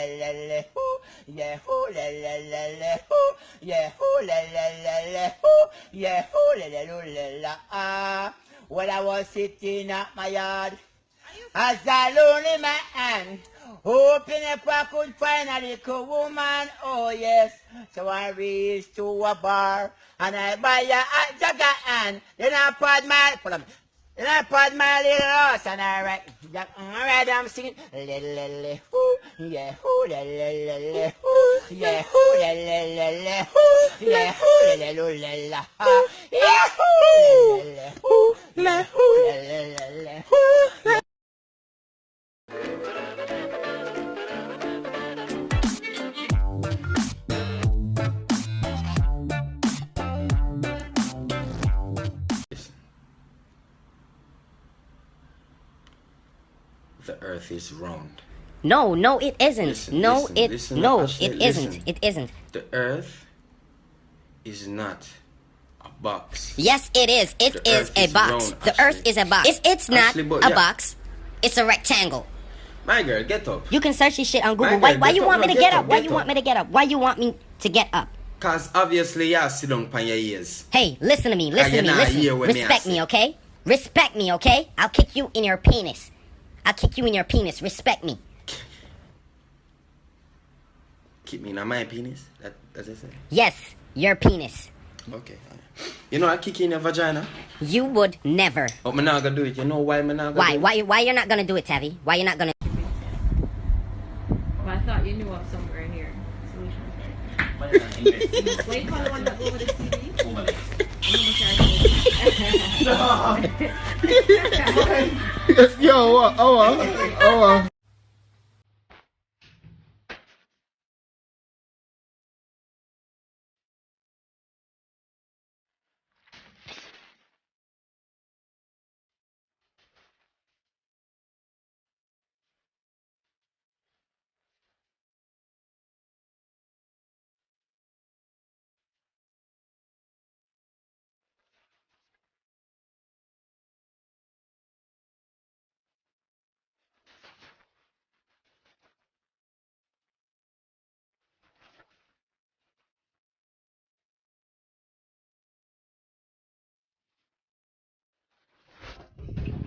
la la hoo, yeah hoo la la la la hoo, yeah hoo la la la la hoo, yeah hoo la la la la ah. When I was sitting at my yard as a lonely man, hoping if I could find a little woman, oh yes. So I reached to a bar and I buy a jagger and then I put my little horse and I ride, I'm singing, le hoo, yeah hoo, le hoo, yeah hoo, le hoo, yeah hoo, le la, yeah hoo, le hoo, le hoo. The earth is round. No, it isn't. Listen, It listen. isn't. The earth is not a box. Yes, it is. It The is earth a is box. round, The Ashley. earth is a box. If it's not Ashley, but a yeah. box, it's a rectangle. My girl, get up. You can search this shit on Google. My girl, Why get you up, want me no, to get get up, up? Why get you up. want me to get up? Why you want me to get up? Cause obviously you sit down on your ears. Hey, listen to me. you're not here when me Respect I me, say. okay? Respect me, okay? I'll kick you in your penis. Respect me. Keep me in my penis. That's it. Yes, your penis. Okay. You know I kick you in your vagina. You would never. But I'm not gonna do it. You know why I'm not gonna do it? Why you're not gonna do it, Tavi? Why you're not gonna? Well, I thought you knew of somewhere here. Solution. What do you call the one that go over the CD? Yo, oh.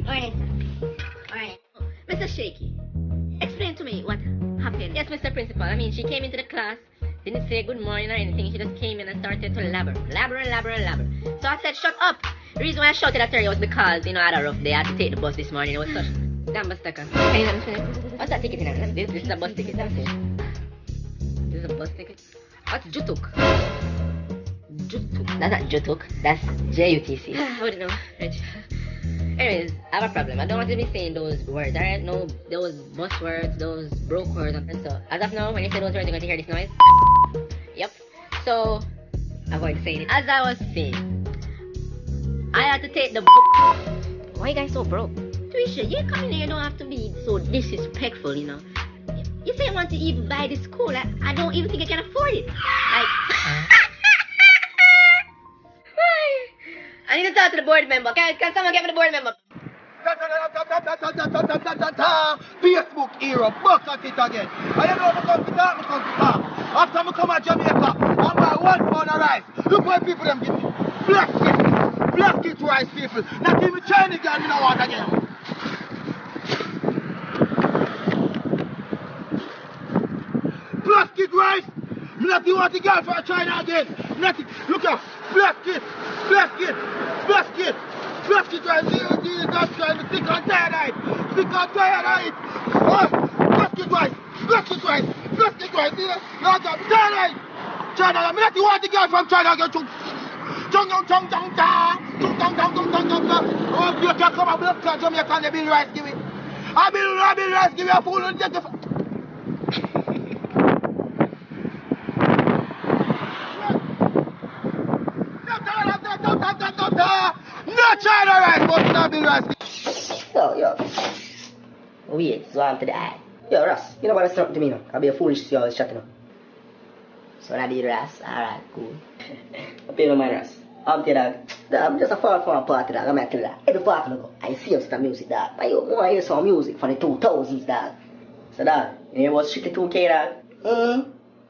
Morning. Mr. Shaky, explain to me what happened. Yes, Mr. Principal. I mean, she came into the class, didn't say good morning or anything. She just came in and started to labber. So I said, shut up. The reason why I shouted at her was because, I had a rough day. I had to take the bus this morning. It was such damn bus ticket. What's that ticket in there? This is a bus ticket. That's it. This is a bus ticket. What's Jutuk? Jutuk. That's not Jutuk. That's J-U-T-C. I wouldn't know. Right. Anyways, I have a problem. I don't want to be saying those words, alright? No, those bus words, those broke words, and so. As of now, when you say those words, you're going to hear this noise. Yep. So, avoid saying it. As I was saying, I had to take the book. Why you guys so broke? Trisha, you come in here, you don't have to be so disrespectful, You say you want to even buy this school. I don't even think I can afford it. I need to talk to the board member. Can someone get me the board member? Facebook era, back at it again. I don't know if I come to talk. After I come to Jamaica, I'm by 1 pound of rice. Look what people them give me. Black kit rice people. Not even Chinese girl in the water again. Black kit rice. Me not even want the girl for China again. Nothing. Look at black kit rice. Jesus Christ, me sick and tired of it. Oh, black kit rice. Lord God, me tired of it. China, me not even want the girl from China again. Chung. Oh, you can come and blood clot Jamaican, they bill rice give me. I bill rice give me a fool and take the... No China rice, but not bill rice. Yo. Wait, so I'm to the eye. Yo, Ross, you know what that's something to me now? I'll be a foolish to you always chatting up. So when I did Ross, alright, cool. I pay no mind Ross. I'm just a far party, dog. I'm tell you that. Every party I go, I see some music, dog. I want to hear some music from the 2000s, dog. So, dog, It was strictly 2K that.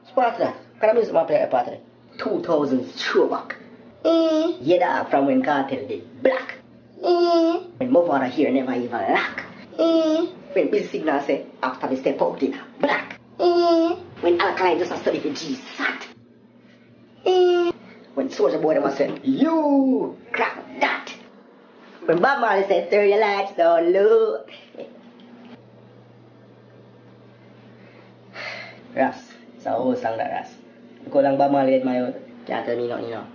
Spot that. Can I music man play a part of it? 2000s throwback. Yeah, dog, from when Cartel did Black. When Move Water here never even lack. When Busy Signal say, after we step out in Black. When Alkaline just a study for G-Sat. When Soulja Boy was saying, you crack that. When Bob Marley said, turn your lights down low. Ras, it's a whole song that Ras. Because lang Bob Marley admire, can't tell me nothing, you know.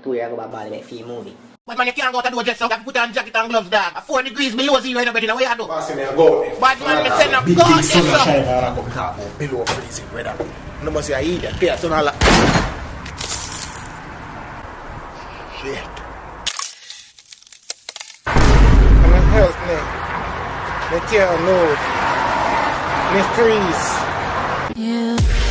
2 years ago Bob Marley make film movie. But man, you can't go to do just so you have to put on jacket and gloves, dog. 4 degrees below zero, you know better than what you do. Boss, me a go. But man, me send up Big God, thing sun yes, sir. shine and I come talk about below freezing weather. No must say I eat that. Yeah, so now like shit. I'm a health me. Me tear a nose. Me freeze. Yeah.